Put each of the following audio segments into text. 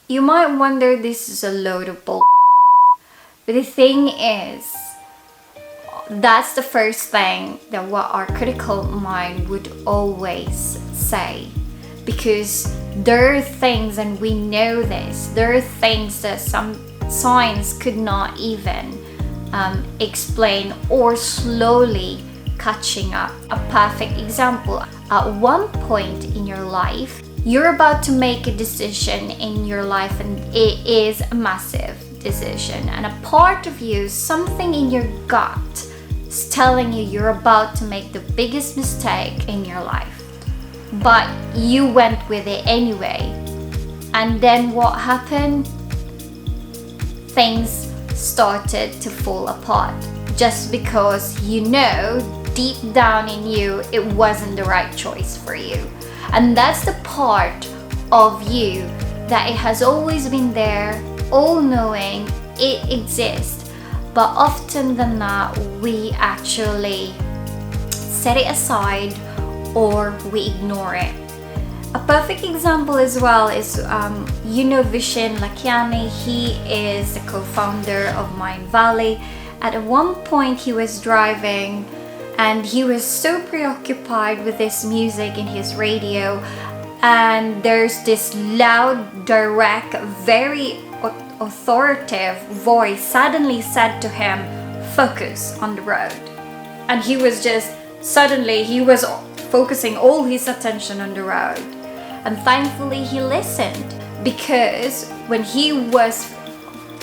You might wonder this is a load of bull, but the thing is, that's the first thing that what our critical mind would always say, because there are things, and we know this, there are things that some science could not even explain, or slowly catching up. A perfect example, at one point in your life, you're about to make a decision in your life, and it is a massive decision, and a part of you, something in your gut, is telling you you're about to make the biggest mistake in your life, but you went with it anyway. And then what happened? Things started to fall apart, just because you know deep down in you it wasn't the right choice for you. And that's the part of you that it has always been there, all knowing, it exists, but often than not we actually set it aside or we ignore it. A perfect example as well is Vishen Lakiani. He is the co-founder of Mind Valley. At one point he was driving and he was so preoccupied with this music in his radio, and there's this loud, direct, very authoritative voice suddenly said to him, focus on the road. And he was focusing all his attention on the road. And thankfully he listened, because when he was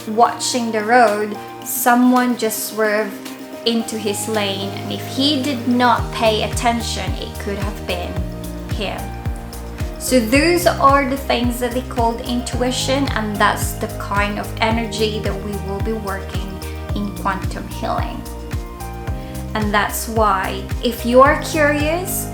watching the road, someone just swerved into his lane, and if he did not pay attention, it could have been him. So those are the things that they called intuition, and that's the kind of energy that we will be working in quantum healing. And that's why, if you are curious,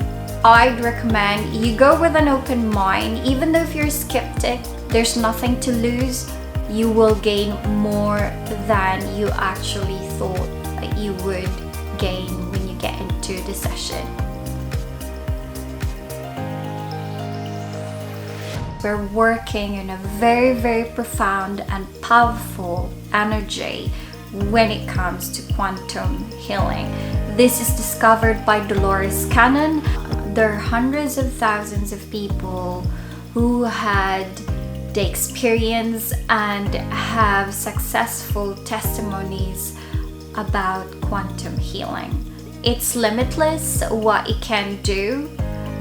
I'd recommend you go with an open mind. Even though if you're skeptic, there's nothing to lose. You will gain more than you actually thought that you would gain when you get into the session. We're working in a very, very profound and powerful energy when it comes to quantum healing. This is discovered by Dolores Cannon. There are hundreds of thousands of people who had the experience and have successful testimonies about quantum healing. It's limitless what it can do,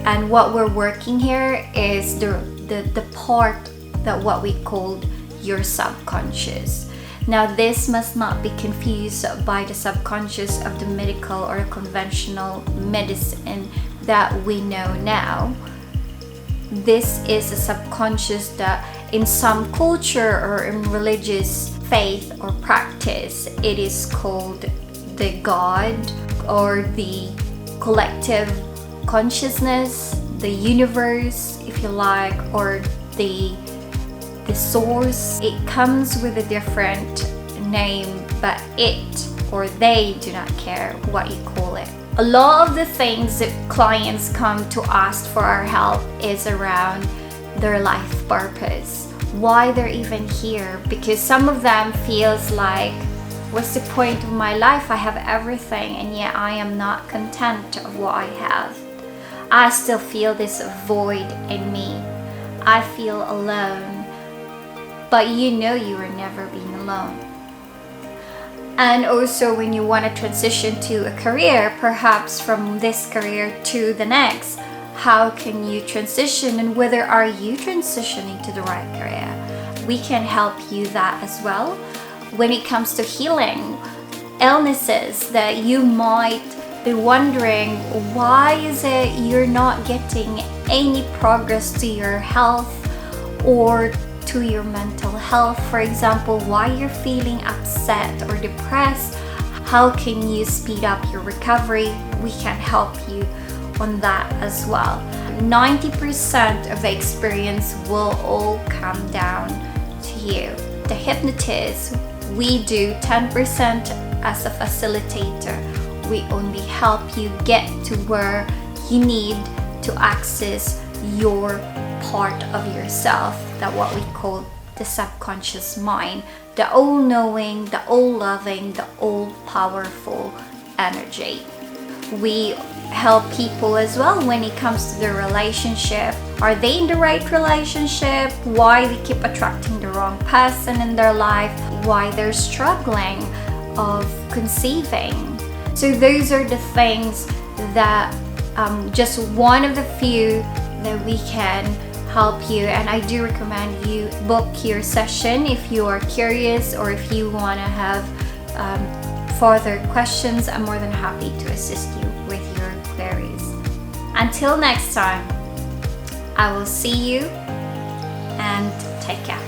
and what we're working here is the part that what we called your subconscious. Now this must not be confused by the subconscious of the medical or conventional medicine that we know now. This is a subconscious that in some culture or in religious faith or practice, it is called the God or the collective consciousness, the universe, if you like, or the source. It comes with a different name, but it or they do not care what you call it. A lot of the things that clients come to ask for our help is around their life purpose, why they're even here, because some of them feels like, what's the point of my life? I have everything and yet I am not content of what I have. I still feel this void in me. I feel alone. But you know you are never being alone. And also when you want to transition to a career, perhaps from this career to the next, how can you transition, and whether are you transitioning to the right career? We can help you that as well. When it comes to healing illnesses that you might be wondering, why is it you're not getting any progress to your health or to your mental health? For example, why you're feeling upset or depressed, how can you speed up your recovery? We can help you on that as well. 90% of the experience will all come down to you. The hypnotist, we do 10% as a facilitator. We only help you get to where you need to access your part of yourself, that what we call the subconscious mind, the all-knowing, the all-loving, the all-powerful energy. We help people as well when it comes to their relationship. Are they in the right relationship? Why they keep attracting the wrong person in their life? Why they're struggling of conceiving? So those are the things that just one of the few that we can help you, and I do recommend you book your session if you are curious or if you want to have further questions. I'm more than happy to assist you with your queries. Until next time, I will see you and take care.